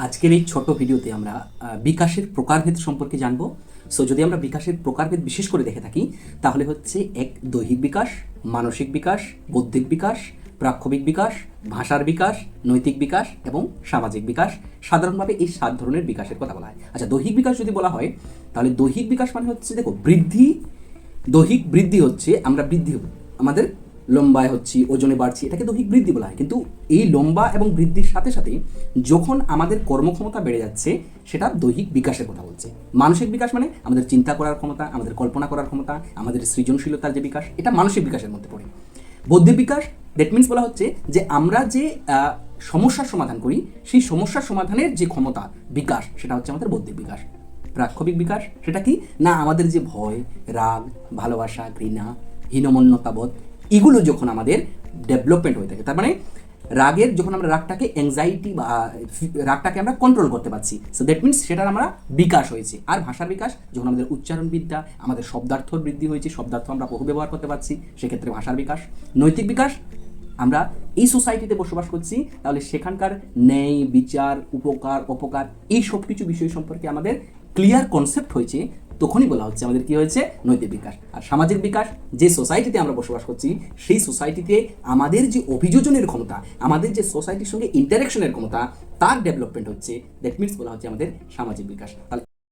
আজকের এই ছোট ভিডিওতে আমরা বিকাশের প্রকারভেদ সম্পর্কে জানব। সো যদি আমরা বিকাশের প্রকারভেদ বিশেষ করে দেখে থাকি তাহলে হচ্ছে এক দৈহিক বিকাশ, মানসিক বিকাশ, বৌদ্ধিক বিকাশ, প্রাক্ষবিক বিকাশ, ভাষার বিকাশ, নৈতিক বিকাশ এবং সামাজিক বিকাশ। সাধারণভাবে এই 7 ধরনের বিকাশের কথা বলা হয়। আচ্ছা, দৈহিক বিকাশ যদি বলা হয় তাহলে দৈহিক বিকাশ মানে হচ্ছে দেখো বৃদ্ধি। দৈহিক বৃদ্ধি হচ্ছে আমরা বৃদ্ধি হব, আমাদের লম্বায় হচ্ছি, ওজনে বাড়ছি, এটাকে দৈহিক বৃদ্ধি বলা হয়। কিন্তু এই লম্বা এবং বৃদ্ধির সাথে সাথে যখন আমাদের কর্মক্ষমতা বেড়ে যাচ্ছে সেটা দৈহিক বিকাশের কথা বলছে। মানসিক বিকাশ মানে আমাদের চিন্তা করার ক্ষমতা, আমাদের কল্পনা করার ক্ষমতা, আমাদের সৃজনশীলতার যে বিকাশ, এটা মানসিক বিকাশের মধ্যে পড়ে। বৌদ্ধিক বিকাশ দ্যাট মিনস বলা হচ্ছে যে আমরা যে সমস্যার সমাধান করি সেই সমস্যার সমাধানের যে ক্ষমতা বিকাশ, সেটা হচ্ছে আমাদের বৌদ্ধিক বিকাশ। প্রাক্ষবিক বিকাশ সেটা কি না, আমাদের যে ভয়, রাগ, ভালোবাসা, ঘৃণা, হীনমন্যতাবোধ, এগুলো যখন আমাদের ডেভেলপমেন্ট হয়ে থাকে, তার মানে রাগের যখন আমরা রাগটাকে অ্যাংজাইটি বা রাগটাকে আমরা কন্ট্রোল করতে পারছি, সো দ্যাট মিনস সেটার আমরা বিকাশ হয়েছে। আর ভাষার বিকাশ যখন আমাদের উচ্চারণবিদ্যা, আমাদের শব্দার্থ বৃদ্ধি হয়েছে, শব্দার্থ আমরা বহু ব্যবহার করতে পারছি, সেক্ষেত্রে ভাষার বিকাশ। নৈতিক বিকাশ, আমরা এই সোসাইটিতে বসবাস করছি, তাহলে সেখানকার ন্যায়, বিচার, উপকার, অপকার, এই সব কিছু বিষয় সম্পর্কে আমাদের ক্লিয়ার কনসেপ্ট হয়েছে, তখনই বলা হচ্ছে আমাদের কি হয়েছে, নৈতিক বিকাশ। আর সামাজিক বিকাশ, যে সোসাইটিতে আমরা বসবাস করছি সেই সোসাইটিতে আমাদের যে অভিযোজনের ক্ষমতা, আমাদের যে সোসাইটির সঙ্গে ইন্টারাকশনের ক্ষমতা, তার ডেভেলপমেন্ট হচ্ছে, দ্যাট মিনস বলা হচ্ছে আমাদের সামাজিক বিকাশ। তাহলে